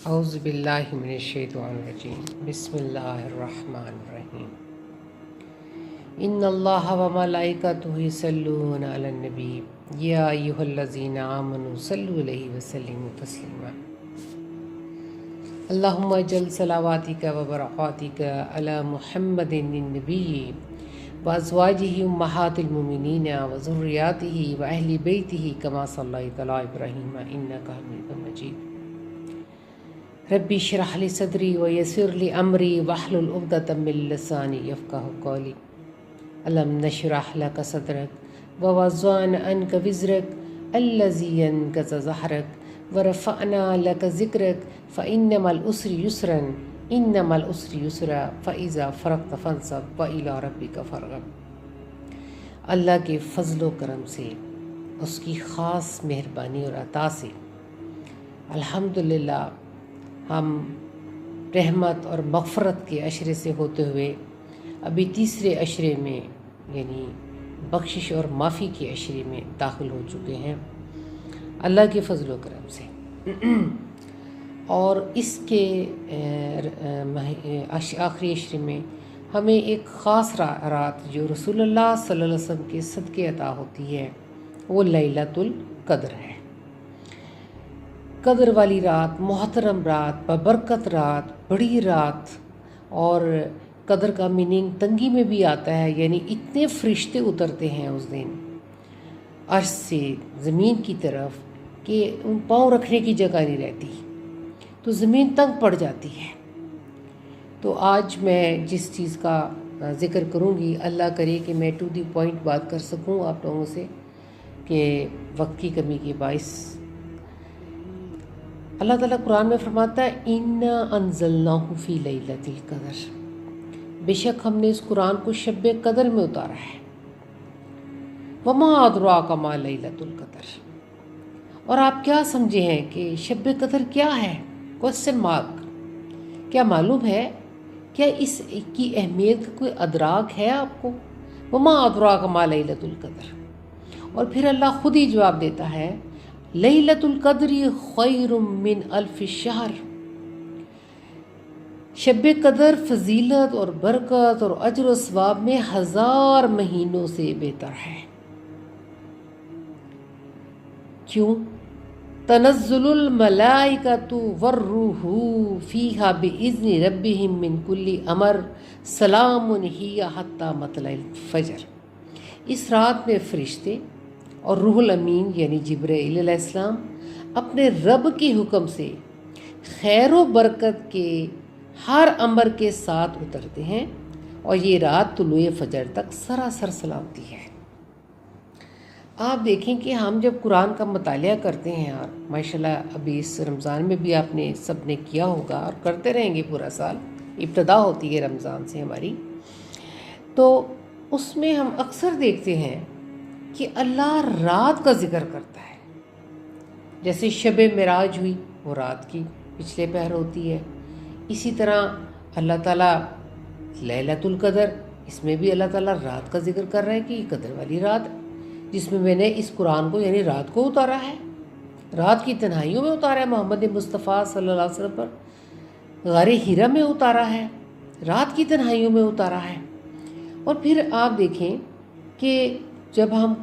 اعوذ باللہ من الشیطان الرجیم بسم اللہ الرحمن الرحیم ان اللہ و ملائکتہ یصلون علی النبی یا ایھا الذین آمنوا صلوا علیہ وسلموا تسلیما اللہم اجعل صلواتک و برکاتک علی محمد النبی و ازواجہ امہات المؤمنین و ذریاتہ و اہل بیتہ کما صلیت علی ابراہیم انک حمید مجید ربی اشرح لی صدری ویسر لی امری واحلل عقدۃ من لسانی یفقہوا قولی الم نشرح لک صدرک ووضعنا عنک وزرک الذی انقض ظہرک ورفعنا لک ذکرک فإن مع العسر یسرا ان مع العسر یسرا فإذا فرغت فانصب وإلی ربک فارغب۔ اللہ کے فضل و کرم سے، اس کی خاص مہربانی اور عطا سے الحمدللہ ہم رحمت اور مغفرت کے عشرے سے ہوتے ہوئے ابھی تیسرے عشرے میں یعنی بخشش اور معافی کے عشرے میں داخل ہو چکے ہیں اللہ کے فضل و کرم سے۔ اور اس کے آخری عشرے میں ہمیں ایک خاص رات جو رسول اللہ صلی اللہ علیہ وسلم کے صدقے عطا ہوتی ہے وہ لیلۃ القدر ہے۔ قدر والی رات، محترم رات، ببرکت رات، بڑی رات، اور قدر کا میننگ تنگی میں بھی آتا ہے، یعنی اتنے فرشتے اترتے ہیں اس دن عرش سے زمین کی طرف کہ ان پاؤں رکھنے کی جگہ نہیں رہتی، تو زمین تنگ پڑ جاتی ہے۔ تو آج میں جس چیز کا ذکر کروں گی، اللہ کرے کہ میں ٹو دی پوائنٹ بات کر سکوں آپ لوگوں سے، کہ وقت کی کمی کے باعث اللہ تعالیٰ قرآن میں فرماتا ہے اِنَّا أَنزَلْنَاهُ فِي لَيْلَةِ الْقَدْرِ، بے شک ہم نے اس قرآن کو شب قدر میں اتارا ہے۔ وَمَا أَدْرَاكَ مَا لَيْلَةُ الْقَدْرِ، اور آپ کیا سمجھے ہیں کہ شب قدر کیا ہے؟ Question mark. کیا معلوم ہے؟ کیا اس کی اہمیت کا کوئی ادراک ہے آپ کو؟ وَمَا أَدْرَاكَ مَا لَيْلَةُ الْقَدْرِ، اور پھر اللہ خود ہی جواب دیتا ہے لیلۃ القدر خیر من الف شہر، شب قدر فضیلت اور برکت اور اجر و ثواب میں 1000 مہینوں سے بہتر ہے۔ کیوں؟ تنزل الملائکۃ والروح فیہا بإذن ربہم من کل امر سلام ہی حتی مطلع الفجر۔ اس رات میں فرشتے اور روح الامین یعنی جبرائیل علیہ السلام اپنے رب کے حکم سے خیر و برکت کے ہر امر کے ساتھ اترتے ہیں، اور یہ رات طلوع فجر تک سراسر سلامتی ہے۔ آپ دیکھیں کہ ہم جب قرآن کا مطالعہ کرتے ہیں، اور ماشاءاللہ ابھی اس رمضان میں بھی آپ نے سب نے کیا ہوگا اور کرتے رہیں گے پورا سال، ابتدا ہوتی ہے رمضان سے ہماری، تو اس میں ہم اکثر دیکھتے ہیں کہ اللہ رات کا ذکر کرتا ہے۔ جیسے شب معراج ہوئی، وہ رات کی پچھلے پہر ہوتی ہے۔ اسی طرح اللہ تعالیٰ لیلۃ القدر، اس میں بھی اللہ تعالیٰ رات کا ذکر کر رہا ہے کہ یہ قدر والی رات ہے جس میں نے اس قرآن کو یعنی رات کو اتارا ہے، رات کی تنہائیوں میں اتارا ہے، محمد مصطفیٰ صلی اللہ علیہ وسلم پر غار حرا میں اتارا ہے، رات کی تنہائیوں میں اتارا ہے۔ اور پھر آپ دیکھیں کہ جب ہم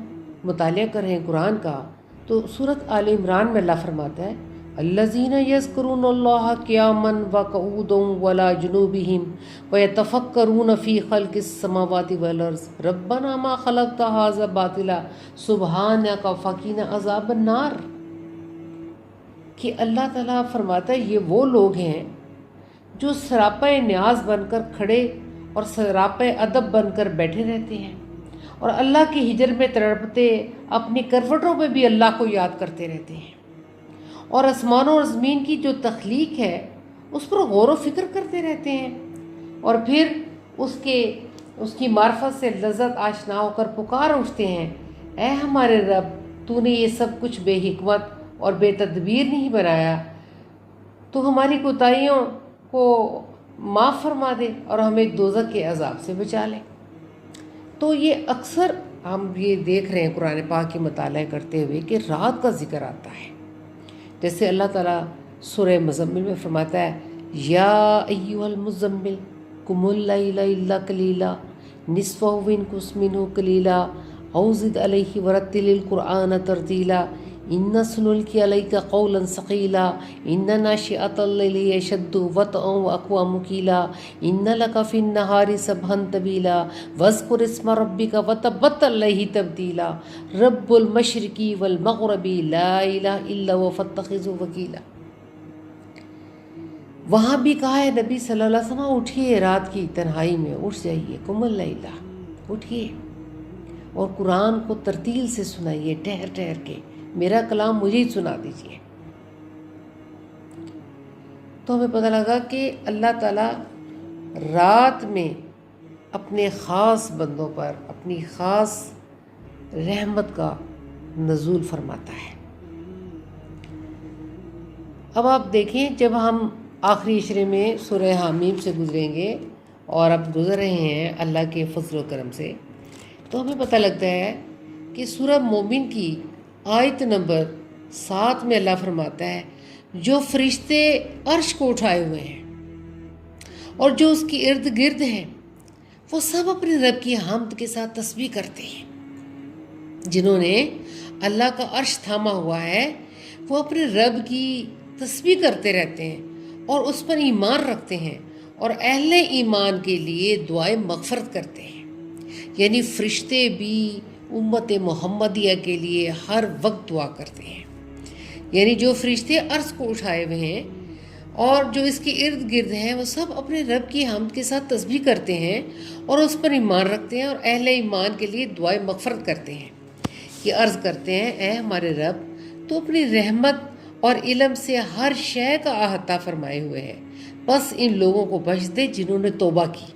مطالعہ کر رہے ہیں قرآن کا، تو سورۃ آل عمران میں اللہ فرماتا ہے الذین یذکرون اللہ قیاما وقعودا وعلی جنوبہم ویتفکرون فی خلق السماوات والارض ربنا ما خلقت ھذا باطلا سبحانک فقنا عذاب النار، کہ اللہ تعالیٰ فرماتا ہے یہ وہ لوگ ہیں جو سراپا نیاز بن کر کھڑے اور سراپا ادب بن کر بیٹھے رہتے ہیں، اور اللہ کے ہجر میں تڑپتے اپنی کروٹوں میں بھی اللہ کو یاد کرتے رہتے ہیں، اور آسمانوں اور زمین کی جو تخلیق ہے اس پر غور و فکر کرتے رہتے ہیں، اور پھر اس کی معرفت سے لذت آشنا ہو کر پکار اٹھتے ہیں اے ہمارے رب، تو نے یہ سب کچھ بے حکمت اور بے تدبیر نہیں بنایا، تو ہماری کوتاہیوں کو معاف فرما دے اور ہمیں دوزخ کے عذاب سے بچا لے۔ تو یہ اکثر ہم یہ دیکھ رہے ہیں قرآن پاک کی مطالعہ کرتے ہوئے کہ رات کا ذکر آتا ہے۔ جیسے اللہ تعالیٰ سورہ مزمل میں فرماتا ہے یا ایھا المزمل قم اللیل الا قلیلا نصفہ وانقص منہ قلیلا او زد علیہ ورتل القرآن ترتیلا ان سنلقی علیک قولا ثقیلا ان ناشئۃ اللیل ہی اشد وطئا واقوی مقیلا ان لک فی النہار سبحا طویلا واذکر اسم ربک وتبتل الیہ تبتیلا رب المشرق والمغرب لا الہ الا هو فاتخذہ وکیلا۔ وہاں بھی کہا ہے نبی صلی اللہ علیہ وسلم اٹھیے رات کی تنہائی میں، اٹھ جائیے، قم اللیل، اٹھیے اور قرآن کو ترتیل سے سنائیے، ٹھہر ٹھہر کے، میرا کلام مجھے ہی سنا دیجیے۔ تو ہمیں پتہ لگا کہ اللہ تعالیٰ رات میں اپنے خاص بندوں پر اپنی خاص رحمت کا نزول فرماتا ہے۔ اب آپ دیکھیں، جب ہم آخری عشرے میں سورہ حامیم سے گزریں گے اور اب گزر رہے ہیں اللہ کے فضل و کرم سے، تو ہمیں پتہ لگتا ہے کہ سورہ مومن کی آیت نمبر 7 میں اللہ فرماتا ہے جو فرشتے عرش کو اٹھائے ہوئے ہیں اور جو اس کی ارد گرد ہیں وہ سب اپنے رب کی حمد کے ساتھ تسبیح کرتے ہیں۔ جنہوں نے اللہ کا عرش تھاما ہوا ہے وہ اپنے رب کی تسبیح کرتے رہتے ہیں اور اس پر ایمان رکھتے ہیں اور اہل ایمان کے لیے دعائیں مغفرت کرتے ہیں۔ یعنی فرشتے بھی امت محمدیہ کے لیے ہر وقت دعا کرتے ہیں۔ یعنی جو فرشتے عرش کو اٹھائے ہوئے ہیں اور جو اس کے ارد گرد ہیں وہ سب اپنے رب کی حمد کے ساتھ تسبیح کرتے ہیں اور اس پر ایمان رکھتے ہیں اور اہل ایمان کے لیے دعائیں مغفرت کرتے ہیں۔ یہ عرض کرتے ہیں اے ہمارے رب تو اپنی رحمت اور علم سے ہر شے کا احاطہ فرمائے ہوئے ہے، بس ان لوگوں کو بخش دے جنہوں نے توبہ کی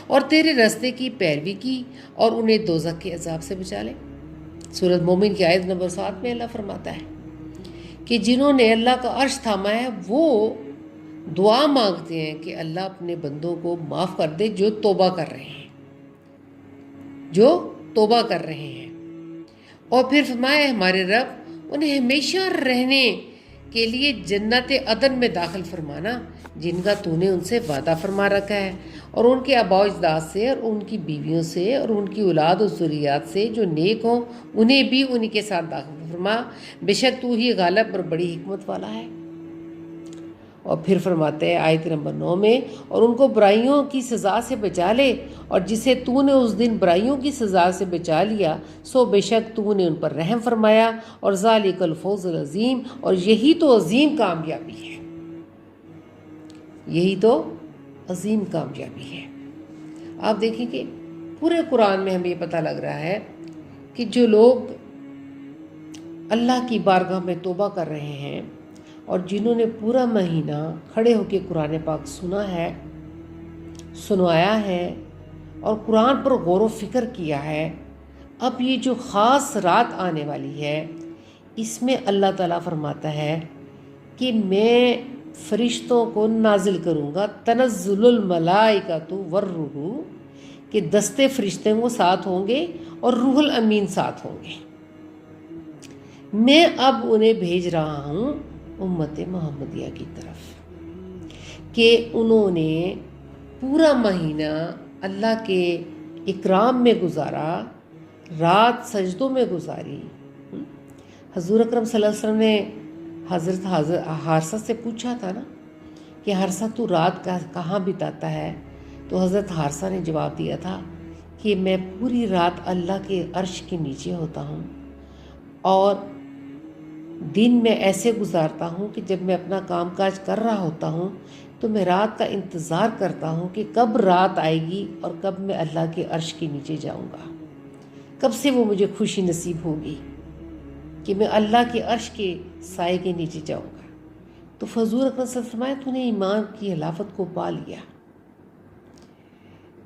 اور تیرے راستے کی پیروی کی اور انہیں دوزخ کے عذاب سے بچا لے۔ سورۃ مومن کی آیت نمبر 7 میں اللہ فرماتا ہے کہ جنہوں نے اللہ کا عرش تھاما ہے وہ دعا مانگتے ہیں کہ اللہ اپنے بندوں کو معاف کر دے جو توبہ کر رہے ہیں، جو توبہ کر رہے ہیں۔ اور پھر فرمایا ہمارے رب انہیں ہمیشہ رہنے کے لیے جنت عدن میں داخل فرمانا جن کا تو نے ان سے وعدہ فرما رکھا ہے، اور ان کے آباء و اجداد سے اور ان کی بیویوں سے اور ان کی اولاد و ذریات سے جو نیک ہوں انہیں بھی انہی کے ساتھ داخل فرما، بے شک تو ہی غالب اور بڑی حکمت والا ہے۔ اور پھر فرماتے ہیں آیت نمبر 9 میں اور ان کو برائیوں کی سزا سے بچا لے، اور جسے تو نے اس دن برائیوں کی سزا سے بچا لیا سو بے شک تو نے ان پر رحم فرمایا، اور ذالک الفوز العظیم، اور یہی تو عظیم کامیابی ہے، یہی تو عظیم کامیابی ہے۔ آپ دیکھیں کہ پورے قرآن میں ہمیں یہ پتہ لگ رہا ہے کہ جو لوگ اللہ کی بارگاہ میں توبہ کر رہے ہیں اور جنہوں نے پورا مہینہ کھڑے ہو کے قرآن پاک سنا ہے، سنوایا ہے اور قرآن پر غور و فکر کیا ہے، اب یہ جو خاص رات آنے والی ہے اس میں اللہ تعالیٰ فرماتا ہے کہ میں فرشتوں کو نازل کروں گا، تنزل الملائکۃ والروح، کہ دستے فرشتے وہ ساتھ ہوں گے اور روح الامین ساتھ ہوں گے۔ میں اب انہیں بھیج رہا ہوں امت محمدیہ کی طرف کہ انہوں نے پورا مہینہ اللہ کے اکرام میں گزارا، رات سجدوں میں گزاری۔ حضور اکرم صلی اللہ علیہ وسلم نے حضرت حارثہ سے پوچھا تھا نا کہ حارثہ تو رات کہاں بتاتا ہے؟ تو حضرت حارثہ نے جواب دیا تھا کہ میں پوری رات اللہ کے عرش کے نیچے ہوتا ہوں، اور دن میں ایسے گزارتا ہوں کہ جب میں اپنا کام کاج کر رہا ہوتا ہوں تو میں رات کا انتظار کرتا ہوں کہ کب رات آئے گی اور کب میں اللہ کے عرش کے نیچے جاؤں گا، کب سے وہ مجھے خوشی نصیب ہوگی کہ میں اللہ کے عرش کے سائے کے نیچے جاؤں گا۔ تو حضور اکرم صلی اللہ علیہ وسلم فرمایا تو نے ایمان کی حلافت کو پا لیا۔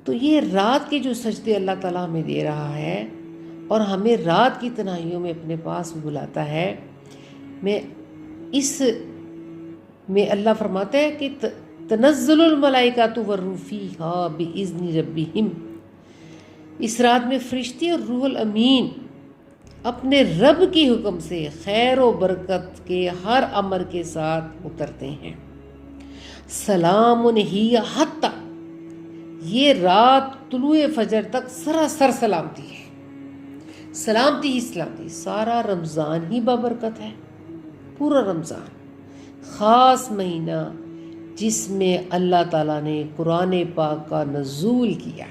تو یہ رات کے جو سجدے اللہ تعالیٰ ہمیں دے رہا ہے اور ہمیں رات کی تنہائیوں میں اپنے پاس بلاتا ہے، میں اس میں اللہ فرماتا ہے کہ تنزل الملائکۃ والروح فیہا بإذن ربہم، اس رات میں فرشتے اور روح الامین اپنے رب کی حکم سے خیر و برکت کے ہر امر کے ساتھ اترتے ہیں۔ سلام ہی حتی، یہ رات طلوع فجر تک سراسر سلامتی ہے، سلامتی ہی سلامتی، سارا رمضان ہی بابرکت ہے، پورا رمضان خاص مہینہ جس میں اللہ تعالیٰ نے قرآن پاک کا نزول کیا۔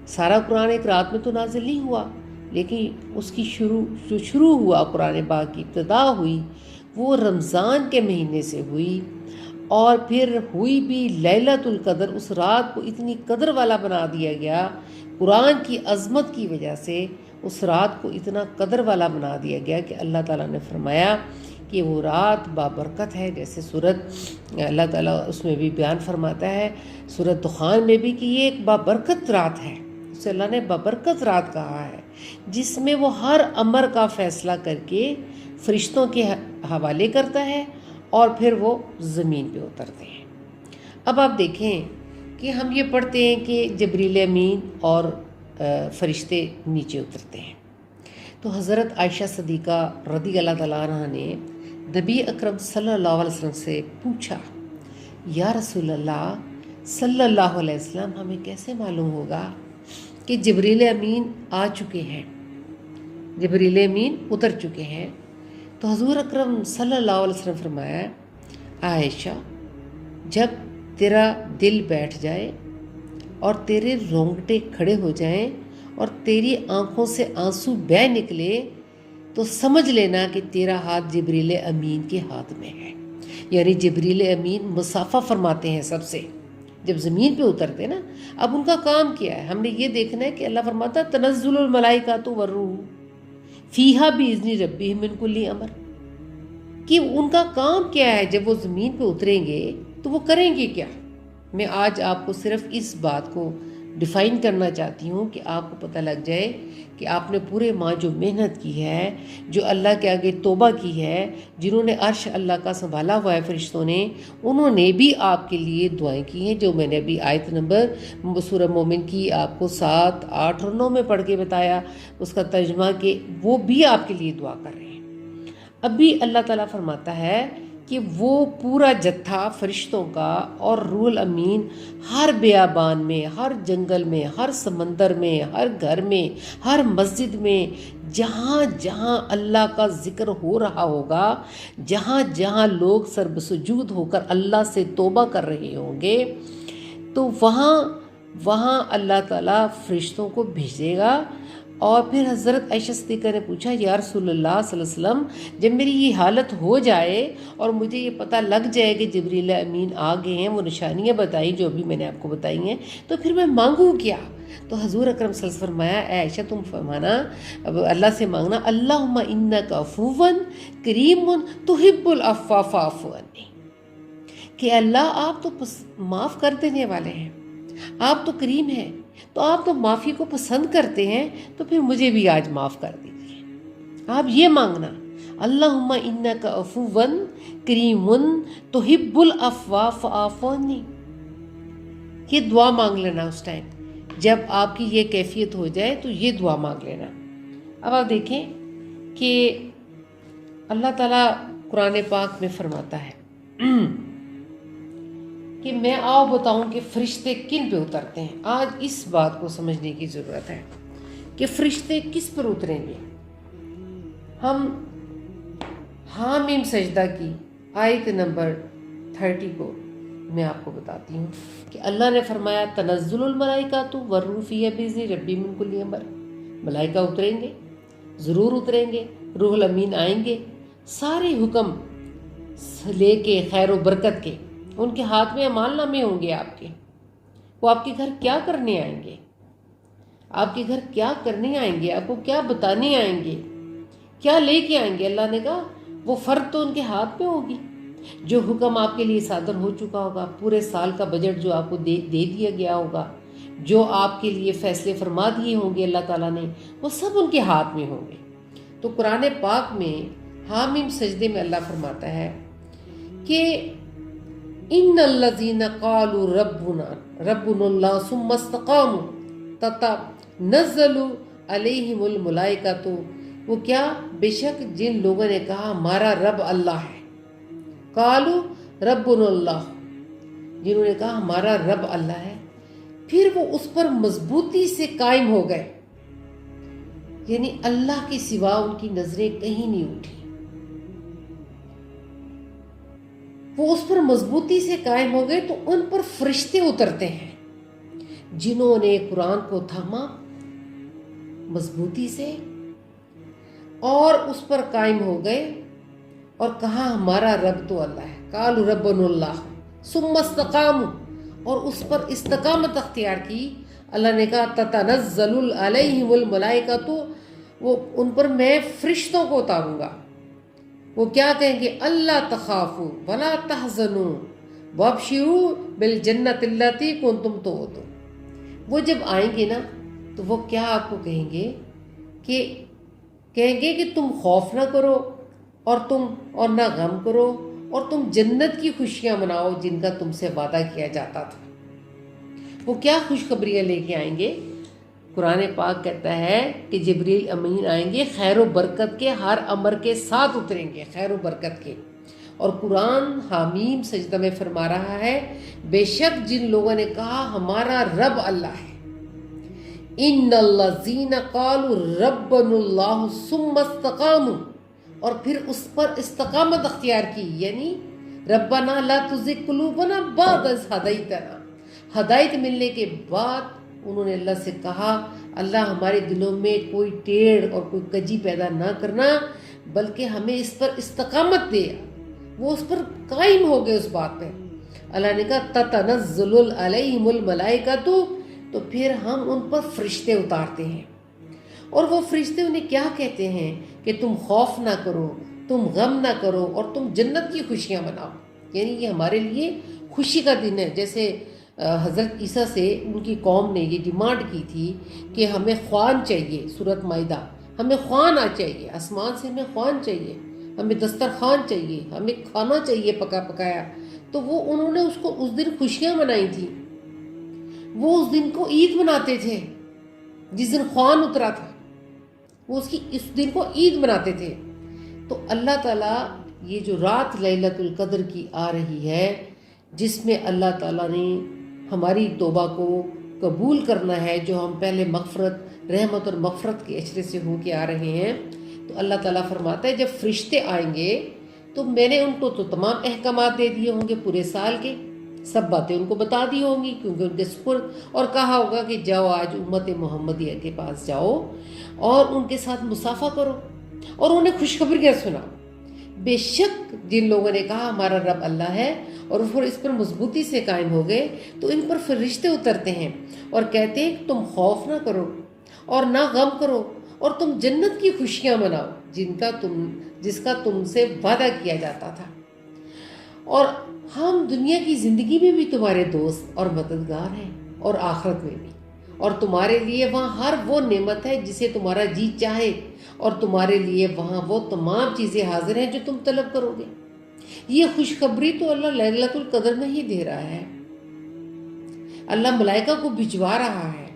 سارا قرآن ایک رات میں تو نازل نہیں ہوا، لیکن اس کی شروع ہوا، قرآن پاک کی ابتدا ہوئی وہ رمضان کے مہینے سے ہوئی، اور پھر ہوئی بھی لیلۃ القدر۔ اس رات کو اتنی قدر والا بنا دیا گیا قرآن کی عظمت کی وجہ سے، اس رات کو اتنا قدر والا بنا دیا گیا کہ اللہ تعالیٰ نے فرمایا کہ وہ رات بابرکت ہے، جیسے سورت اللہ تعالیٰ اس میں بھی بیان فرماتا ہے سورت دخان میں بھی کہ یہ ایک بابرکت رات ہے، اسے اللہ نے بابرکت رات کہا ہے، جس میں وہ ہر امر کا فیصلہ کر کے فرشتوں کے حوالے کرتا ہے اور پھر وہ زمین پہ اترتے ہیں۔ اب آپ دیکھیں کہ ہم یہ پڑھتے ہیں کہ جبریل امین اور فرشتے نیچے اترتے ہیں، تو حضرت عائشہ صدیقہ رضی اللہ تعالیٰ عنہ نے نبی اکرم صلی اللہ علیہ وسلم سے پوچھا، یا رسول اللہ صلی اللہ علیہ وسلم، ہمیں کیسے معلوم ہوگا کہ جبریل امین آ چکے ہیں، جبریل امین اتر چکے ہیں؟ تو حضور اکرم صلی اللہ علیہ وسلم فرمایا، عائشہ، جب تیرا دل بیٹھ جائے اور تیرے رونگٹے کھڑے ہو جائیں اور تیری آنکھوں سے آنسو بہہ نکلے تو سمجھ لینا کہ تیرا ہاتھ جبریل امین کے ہاتھ میں ہے۔ یعنی جبریل امین مصافحہ فرماتے ہیں سب سے جب زمین پہ اترتے نا۔ اب ان کا کام کیا ہے؟ ہم نے یہ دیکھنا ہے کہ اللہ فرماتا ہے تنزل الملائکۃ والروح فیہا بإذن ربہم من کل امر، کہ ان کا کام کیا ہے جب وہ زمین پہ اتریں گے تو وہ کریں گے کیا۔ میں آج آپ کو صرف اس بات کو ڈیفائن کرنا چاہتی ہوں کہ آپ کو پتہ لگ جائے کہ آپ نے پورے ماہ جو محنت کی ہے، جو اللہ کے آگے توبہ کی ہے، جنہوں نے عرش اللہ کا سنبھالا ہوا ہے فرشتوں نے، انہوں نے بھی آپ کے لیے دعائیں کی ہیں، جو میں نے ابھی آیت نمبر سورہ مومن کی آپ کو 7، 8 اور 9 میں پڑھ کے بتایا اس کا ترجمہ، کہ وہ بھی آپ کے لیے دعا کر رہے ہیں۔ ابھی اللہ تعالیٰ فرماتا ہے کہ وہ پورا جتھا فرشتوں کا اور روح الامین ہر بیابان میں، ہر جنگل میں، ہر سمندر میں، ہر گھر میں، ہر مسجد میں، جہاں جہاں اللہ کا ذکر ہو رہا ہوگا، جہاں جہاں لوگ سربسجود ہو کر اللہ سے توبہ کر رہے ہوں گے، تو وہاں اللہ تعالیٰ فرشتوں کو بھیجے گا۔ اور پھر حضرت عائشہ صدیقہ نے پوچھا، یا رسول اللہ صلی اللہ علیہ وسلم، جب میری یہ حالت ہو جائے اور مجھے یہ پتہ لگ جائے کہ جبریل امین آ گئے ہیں، وہ نشانیاں بتائیں جو بھی میں نے آپ کو بتائی ہیں، تو پھر میں مانگوں کیا؟ تو حضور اکرم صلی اللہ علیہ وسلم فرمایا، اے عائشہ تم فرمانا، اللہ سے مانگنا، اللہم انک عفو کریم تحب العفو فاعف عنی، کہ اللہ آپ تو معاف کر دینے والے ہیں، آپ تو کریم ہیں، تو آپ تو معافی کو پسند کرتے ہیں، تو پھر مجھے بھی آج معاف کر دیجیے۔ آپ یہ مانگنا، اللہم انک عفو کریم تحب العفو فاعف عنی، یہ دعا مانگ لینا اس ٹائم جب آپ کی یہ کیفیت ہو جائے، تو یہ دعا مانگ لینا۔ اب آپ دیکھیں کہ اللہ تعالیٰ قرآن پاک میں فرماتا ہے کہ میں آؤ بتاؤں کہ فرشتے کن پہ اترتے ہیں۔ آج اس بات کو سمجھنے کی ضرورت ہے کہ فرشتے کس پر اتریں گے۔ ہم حامیم سجدہ کی آیت نمبر 30 کو میں آپ کو بتاتی ہوں کہ اللہ نے فرمایا، تنزل الملائکۃ والروح فیہا بإذن ربہم من کل امر، ملائکہ اتریں گے، ضرور اتریں گے، روح الامین آئیں گے، سارے حکم لے کے خیر و برکت کے، ان کے ہاتھ میں اعمال نامے ہوں گے آپ کے۔ وہ آپ کے گھر کیا کرنے آئیں گے؟ آپ کے گھر کیا کرنے آئیں گے؟ آپ کو کیا بتانے آئیں گے؟ کیا لے کے آئیں گے؟ اللہ نے کہا وہ فرد تو ان کے ہاتھ میں ہوگی، جو حکم آپ کے لیے صادر ہو چکا ہوگا، پورے سال کا بجٹ جو آپ کو دے دیا گیا ہوگا، جو آپ کے لیے فیصلے فرما دیے ہوں گے اللہ تعالیٰ نے، وہ سب ان کے ہاتھ میں ہوں گے۔ تو قرآن پاک میں حامیم سجدے میں اللہ فرماتا ہے کہ ان الذین قالوا ربنا اللہ ثم استقاموا تتنزل علیہم الملائکۃ وہ کیا؟ بے شک جن لوگوں نے کہا ہمارا رب اللہ ہے، قالو ربنا اللہ، جنہوں نے کہا ہمارا رب اللہ ہے، پھر وہ اس پر مضبوطی سے قائم ہو گئے، یعنی اللہ کے سوا ان کی نظریں کہیں نہیں اٹھی، وہ اس پر مضبوطی سے قائم ہو گئے تو ان پر فرشتے اترتے ہیں جنہوں نے قرآن کو تھاما مضبوطی سے اور اس پر قائم ہو گئے اور کہا ہمارا رب تو اللہ ہے، قالوا ربنا اللہ ثم استقاموا، اور اس پر استقامت اختیار کی، اللہ نے کہا تتنزل علیہم الملائکۃ، وہ ان پر میں فرشتوں کو اتاروں گا، وہ کیا کہیں گے؟ اللہ تخافوا ولا تحزنوا وابشروا بالجنۃ التی کنتم توعدون، وہ جب آئیں گے نا تو وہ کیا آپ کو کہیں گے کہ تم خوف نہ کرو اور نہ غم کرو، اور تم جنت کی خوشیاں مناؤ جن کا تم سے وعدہ کیا جاتا تھا۔ وہ کیا خوشخبریاں لے کے آئیں گے؟ قرآن پاک کہتا ہے کہ جبریل امین آئیں گے خیر و برکت کے ہر امر کے ساتھ اتریں گے، خیر و برکت کے، اور قرآن حامیم سجدہ میں فرما رہا ہے بے شک جن لوگوں نے کہا ہمارا رب اللہ ہے، ان الذین قالوا ربنا اللہ ثم استقاموا، اور پھر اس پر استقامت اختیار کی، یعنی ربنا لا تزغ قلوبنا بعد اذ ہدیتنا، ہدایت ملنے کے بعد انہوں نے اللہ سے کہا اللہ ہمارے دلوں میں کوئی ٹیڑھ اور کوئی کجی پیدا نہ کرنا، بلکہ ہمیں اس پر استقامت دے، وہ اس پر قائم ہو گئے اس بات پہ۔ اللہ نے کہا تتنزل علیہم الملائکۃ، تو پھر ہم ان پر فرشتے اتارتے ہیں، اور وہ فرشتے انہیں کیا کہتے ہیں کہ تم خوف نہ کرو، تم غم نہ کرو، اور تم جنت کی خوشیاں مناؤ، یعنی یہ ہمارے لیے خوشی کا دن ہے۔ جیسے حضرت عیسیٰ سے ان کی قوم نے یہ ڈیمانڈ کی تھی کہ ہمیں خوان چاہیے، سورۃ مائدہ، ہمیں خوان چاہیے، آسمان سے ہمیں خوان چاہیے، ہمیں دسترخوان چاہیے، ہمیں کھانا چاہیے پکا پکایا، تو وہ انہوں نے اس دن خوشیاں منائی تھیں، وہ اس دن کو عید مناتے تھے، جس دن خوان اترا تھا وہ اس دن کو عید مناتے تھے۔ تو اللہ تعالیٰ یہ جو رات لیلۃ القدر کی آ رہی ہے، جس میں اللہ تعالیٰ نے ہماری توبہ کو قبول کرنا ہے، جو ہم پہلے مغفرت، رحمت اور مغفرت کے اشرے سے ہو کے آ رہے ہیں، تو اللہ تعالیٰ فرماتا ہے جب فرشتے آئیں گے تو میں نے ان کو تو تمام احکامات دے دیے ہوں گے پورے سال کے، سب باتیں ان کو بتا دی ہوں گی کیونکہ ان کے سپرد، اور کہا ہوگا کہ جاؤ آج امت محمدیہ کے پاس جاؤ اور ان کے ساتھ مصافحہ کرو اور انہیں خوشخبریاں سناؤ۔ بے شک جن لوگوں نے کہا ہمارا رب اللہ ہے اور پھر اس پر مضبوطی سے قائم ہو گئے تو ان پر فرشتے اترتے ہیں اور کہتے ہیں کہ تم خوف نہ کرو اور نہ غم کرو، اور تم جنت کی خوشیاں مناؤ جس کا تم سے وعدہ کیا جاتا تھا، اور ہم دنیا کی زندگی میں بھی تمہارے دوست اور مددگار ہیں اور آخرت میں بھی، اور تمہارے لیے وہاں ہر وہ نعمت ہے جسے تمہارا جی چاہے، اور تمہارے لیے وہاں وہ تمام چیزیں حاضر ہیں جو تم طلب کرو گے۔ یہ خوشخبری تو اللہ لیلۃ القدر میں ہی دے رہا ہے، اللہ ملائکہ کو بھجوا رہا ہے،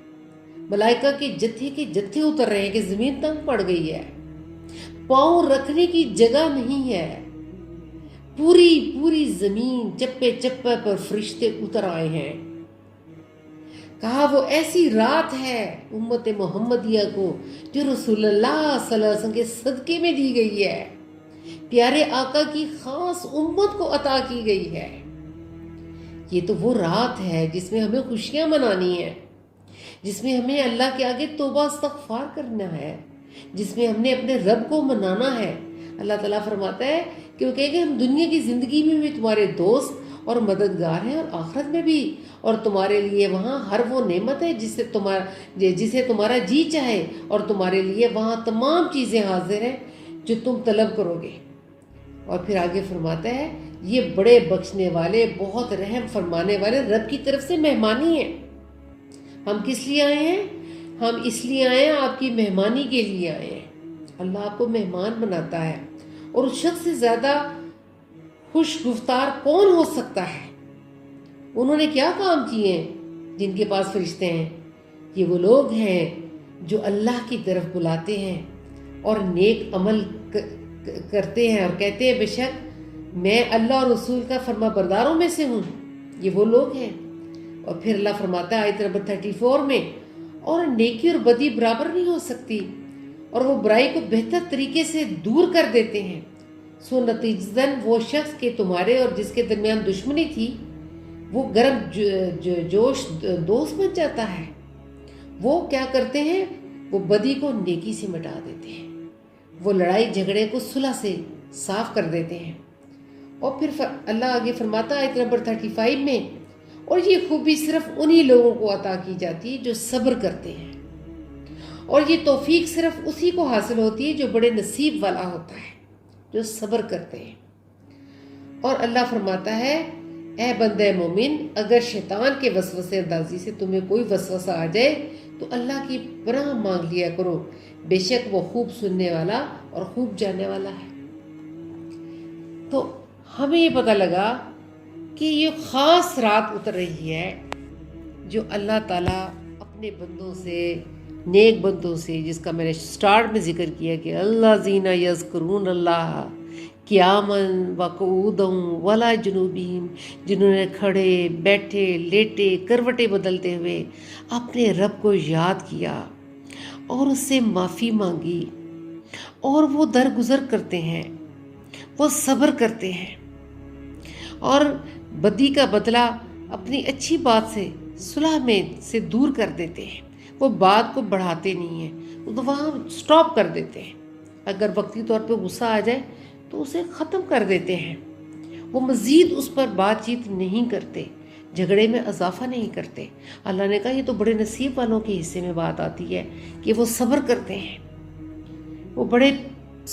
ملائکہ کے جتھے اتر رہے ہیں کہ زمین تنگ پڑ گئی ہے، پاؤں رکھنے کی جگہ نہیں ہے، پوری زمین چپے چپے پر فرشتے اتر آئے ہیں۔ کہا وہ ایسی رات ہے امت محمدیہ کو جو رسول اللہ صلی اللہ علیہ وسلم کے صدقے میں دی گئی ہے، پیارے آقا کی خاص امت کو عطا کی گئی ہے۔ یہ تو وہ رات ہے جس میں ہمیں خوشیاں منانی ہیں، جس میں ہمیں اللہ کے آگے توبہ استغفار کرنا ہے، جس میں ہم نے اپنے رب کو منانا ہے۔ اللہ تعالیٰ فرماتا ہے کہ وہ کہے گا ہم دنیا کی زندگی میں بھی تمہارے دوست اور مددگار ہیں اور آخرت میں بھی، اور تمہارے لیے وہاں ہر وہ نعمت ہے جسے تمہارا جی چاہے، اور تمہارے لیے وہاں تمام چیزیں حاضر ہیں جو تم طلب کرو گے۔ اور پھر آگے فرماتا ہے یہ بڑے بخشنے والے، بہت رحم فرمانے والے رب کی طرف سے مہمانی ہیں۔ ہم کس لیے آئے ہیں؟ ہم اس لیے آئے ہیں، آپ کی مہمانی کے لیے آئے ہیں۔ اللہ آپ کو مہمان بناتا ہے، اور اس شخص سے زیادہ خوش گفتار کون ہو سکتا ہے؟ انہوں نے کیا کام کیے ہیں جن کے پاس فرشتے ہیں؟ یہ وہ لوگ ہیں جو اللہ کی طرف بلاتے ہیں اور نیک عمل کرتے ہیں اور کہتے ہیں بے شک میں اللہ اور رسول کا فرما برداروں میں سے ہوں، یہ وہ لوگ ہیں۔ اور پھر اللہ فرماتا ہے آیت نمبر 34 میں، اور نیکی اور بدی برابر نہیں ہو سکتی، اور وہ برائی کو بہتر طریقے سے دور کر دیتے ہیں، سو نتیجتاً وہ شخص کہ تمہارے اور جس کے درمیان دشمنی تھی وہ گرم جوش دوست بن جاتا ہے۔ وہ کیا کرتے ہیں؟ وہ بدی کو نیکی سے مٹا دیتے ہیں، وہ لڑائی جھگڑے کو صلح سے صاف کر دیتے ہیں۔ اور پھر اللہ آگے فرماتا ہے آیت نمبر 35 میں، اور یہ خوبی صرف انہی لوگوں کو عطا کی جاتی ہے جو صبر کرتے ہیں، اور یہ توفیق صرف اسی کو حاصل ہوتی ہے جو بڑے نصیب والا ہوتا ہے، جو صبر کرتے ہیں۔ اور اللہ فرماتا ہے اے بندہ مومن، اگر شیطان کے وسوسے اندازی سے تمہیں کوئی وسوسہ آ جائے تو اللہ کی پناہ مانگ لیا کرو، بے شک وہ خوب سننے والا اور خوب جاننے والا ہے۔ تو ہمیں یہ پتہ لگا کہ یہ خاص رات اتر رہی ہے جو اللہ تعالیٰ اپنے بندوں سے، نیک بندوں سے، جس کا میں نے سٹارٹ میں ذکر کیا کہ اللہ زینہ یذکرون اللہ قیاماً وقعوداً ولا جنوبہم، جنہوں نے کھڑے بیٹھے لیٹے کروٹیں بدلتے ہوئے اپنے رب کو یاد کیا اور اس سے معافی مانگی، اور وہ درگزر کرتے ہیں، وہ صبر کرتے ہیں، اور بدی کا بدلہ اپنی اچھی بات سے صلح میں سے دور کر دیتے ہیں، وہ بات کو بڑھاتے نہیں ہیں، وہ تو وہاں سٹاپ کر دیتے ہیں، اگر وقتی طور پہ غصہ آ جائے تو اسے ختم کر دیتے ہیں، وہ مزید اس پر بات چیت نہیں کرتے، جھگڑے میں اضافہ نہیں کرتے۔ اللہ نے کہا یہ تو بڑے نصیب والوں کے حصے میں بات آتی ہے کہ وہ صبر کرتے ہیں، وہ بڑے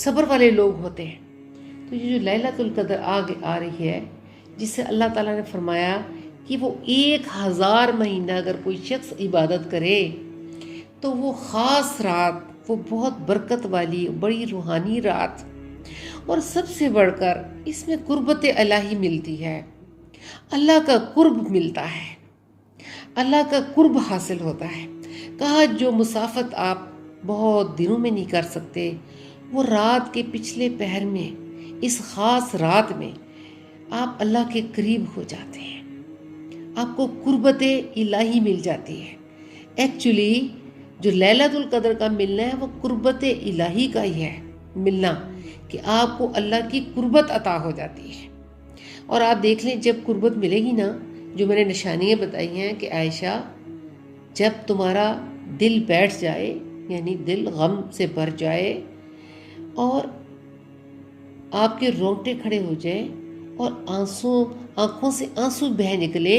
صبر والے لوگ ہوتے ہیں۔ تو یہ جو لیلۃ القدر آگے آ رہی ہے، جس سے اللہ تعالیٰ نے فرمایا کہ وہ 1000 مہینہ اگر کوئی شخص عبادت کرے تو وہ خاص رات، وہ بہت برکت والی بڑی روحانی رات، اور سب سے بڑھ کر اس میں قربت الہی ملتی ہے، اللہ کا قرب ملتا ہے، اللہ کا قرب حاصل ہوتا ہے۔ کہا جو مسافت آپ بہت دنوں میں نہیں کر سکتے، وہ رات کے پچھلے پہر میں، اس خاص رات میں آپ اللہ کے قریب ہو جاتے ہیں، آپ کو قربت الہی مل جاتی ہے۔ ایکچولی جو لیلۃ القدر کا ملنا ہے وہ قربت الہی کا ہی ہے ملنا، کہ آپ کو اللہ کی قربت عطا ہو جاتی ہے۔ اور آپ دیکھ لیں جب قربت ملے گی نا، جو میں نے نشانیاں بتائی ہیں کہ عائشہ جب تمہارا دل بیٹھ جائے، یعنی دل غم سے بھر جائے اور آپ کے رونگٹے کھڑے ہو جائیں اور آنکھوں سے آنسو بہہ نکلے،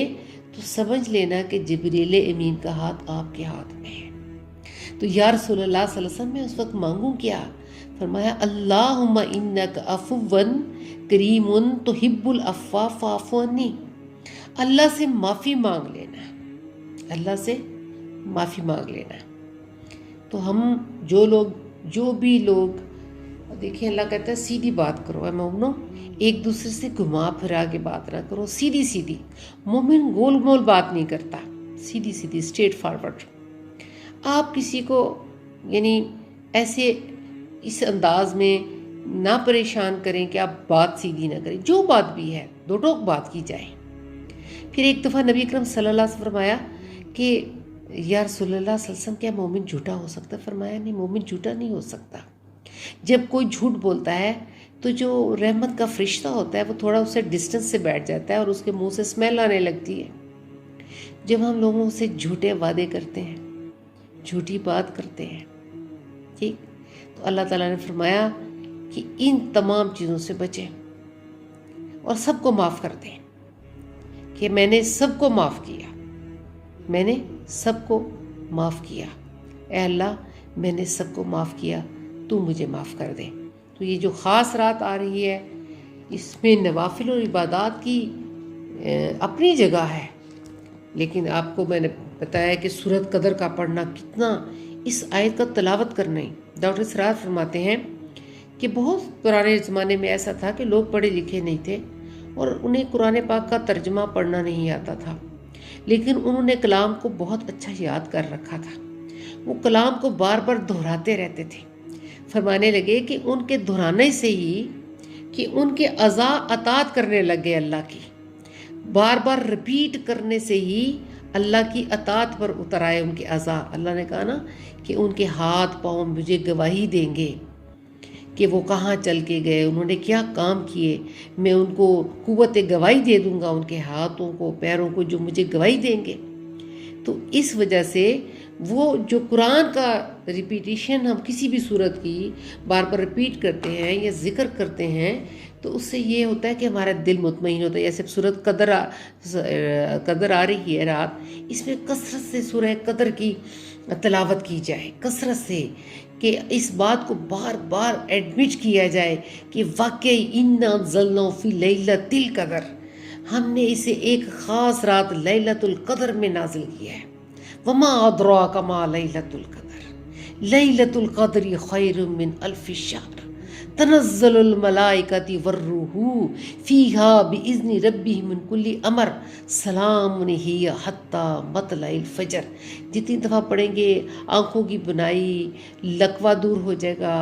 تو سمجھ لینا کہ جبریل امین کا ہاتھ آپ کے ہاتھ میں ہے۔ تو یا رسول اللہ صلی اللہ علیہ وسلم میں اس وقت مانگوں کیا؟ فرمایا اللہم انک عفو کریم تحب العفو فاعف عنی، اللہ سے معافی مانگ لینا، اللہ سے معافی مانگ لینا۔ تو ہم جو بھی لوگ دیکھیں، اللہ کہتا ہے سیدھی بات کرو اے مومنو، ایک دوسرے سے گھما پھرا کے بات نہ کرو، سیدھی سیدھی۔ مومن گول مول بات نہیں کرتا، سیدھی سیدھی اسٹریٹ فارورڈ۔ آپ کسی کو یعنی ایسے اس انداز میں نہ پریشان کریں کہ آپ بات سیدھی نہ کریں، جو بات بھی ہے دو ٹوک بات کی جائے۔ پھر ایک دفعہ نبی اکرم صلی اللہ علیہ وسلم فرمایا کہ یا رسول اللہ صلی اللہ علیہ وسلم کیا مومن جھوٹا ہو سکتا ہے؟ فرمایا نہیں، مومن جھوٹا نہیں ہو سکتا۔ جب کوئی جھوٹ بولتا ہے تو جو رحمت کا فرشتہ ہوتا ہے وہ تھوڑا اسے ڈسٹنس سے بیٹھ جاتا ہے اور اس کے منہ سے اسمیل آنے لگتی ہے۔ جب ہم لوگوں سے جھوٹے وعدے کرتے ہیں، جھوٹی بات کرتے ہیں، ٹھیک، تو اللہ تعالیٰ نے فرمایا کہ ان تمام چیزوں سے بچیں اور سب کو معاف کر دیں، کہ میں نے سب کو معاف کیا، میں نے سب کو معاف کیا، اے اللہ میں نے سب کو معاف کیا، تو مجھے معاف کر دے۔ تو یہ جو خاص رات آ رہی ہے، اس میں نوافل اور عبادات کی اپنی جگہ ہے، لیکن آپ کو میں نے بتایا کہ سورۃ قدر کا پڑھنا کتنا، اس آیت کا تلاوت کرنا ہی۔ ڈاکٹر سراج فرماتے ہیں کہ بہت پرانے زمانے میں ایسا تھا کہ لوگ پڑھے لکھے نہیں تھے اور انہیں قرآن پاک کا ترجمہ پڑھنا نہیں آتا تھا، لیکن انہوں نے کلام کو بہت اچھا یاد کر رکھا تھا، وہ کلام کو بار بار دہراتے رہتے تھے، فرمانے لگے کہ ان کے دہرانے سے ہی کہ ان کے اعضاء اطاعت کرنے لگے اللہ کی، بار بار رپیٹ کرنے سے ہی اللہ کی اطاعت پر اتر آئے ان کے اعضاء۔ اللہ نے کہا نا کہ ان کے ہاتھ پاؤں مجھے گواہی دیں گے کہ وہ کہاں چل کے گئے، انہوں نے کیا کام کیے، میں ان کو قوت گواہی دے دوں گا، ان کے ہاتھوں کو پیروں کو جو مجھے گواہی دیں گے۔ تو اس وجہ سے وہ جو قرآن کا ریپیٹیشن ہم کسی بھی صورت کی بار بار رپیٹ کرتے ہیں یا ذکر کرتے ہیں تو اس سے یہ ہوتا ہے کہ ہمارا دل مطمئن ہوتا ہے۔ جیسے صورت قدر آ رہی ہے رات، اس میں کثرت سے سورہ قدر کی تلاوت کی جائے، کثرت سے، کہ اس بات کو بار بار ایڈمٹ کیا جائے کہ واقعی انا انزلنا فی لیلۃ القدر، ہم نے اسے ایک خاص رات لیلۃ القدر میں نازل کیا ہے۔ وما ادراک ما لیلۃ القدر لیلۃ القدر خیر من الف شہر تنزل الملائکۃ والروح فیہا باذن ربہم من کل امر سلام ہی حتی مطلع الفجر۔ جتنی دفعہ پڑھیں گے آنکھوں کی بنائی، لقوہ دور ہو جائے گا،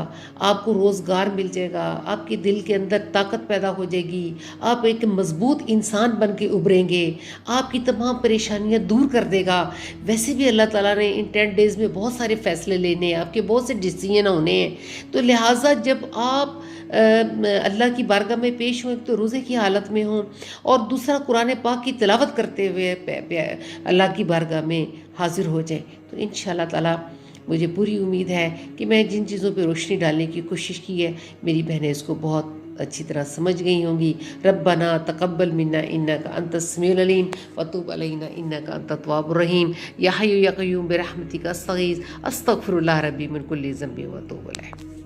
آپ کو روزگار مل جائے گا، آپ کے دل کے اندر طاقت پیدا ہو جائے گی، آپ ایک مضبوط انسان بن کے ابھریں گے، آپ کی تمام پریشانیاں دور کر دے گا۔ ویسے بھی اللہ تعالیٰ نے ان 10 ڈیز میں بہت سارے فیصلے لینے ہیں، آپ کے بہت سے ڈیسیژن ہونے ہیں، تو لہٰذا جب آپ اللہ کی بارگاہ میں پیش ہوں، ایک تو روزے کی حالت میں ہوں اور دوسرا قرآن پاک کی تلاوت کرتے ہوئے اللہ کی بارگاہ میں حاضر ہو جائیں، تو انشاءاللہ تعالیٰ مجھے پوری امید ہے کہ میں جن چیزوں پہ روشنی ڈالنے کی کوشش کی ہے میری بہنیں اس کو بہت اچھی طرح سمجھ گئی ہوں گی۔ ربنا تقبل منا انک انت السمیع العلیم وتوب علینا انک انت التواب الرحیم۔ یا حی یا قیوم برحمتک استغیث استغفر اللہ ربی من کل ذنب واتوب الیہ۔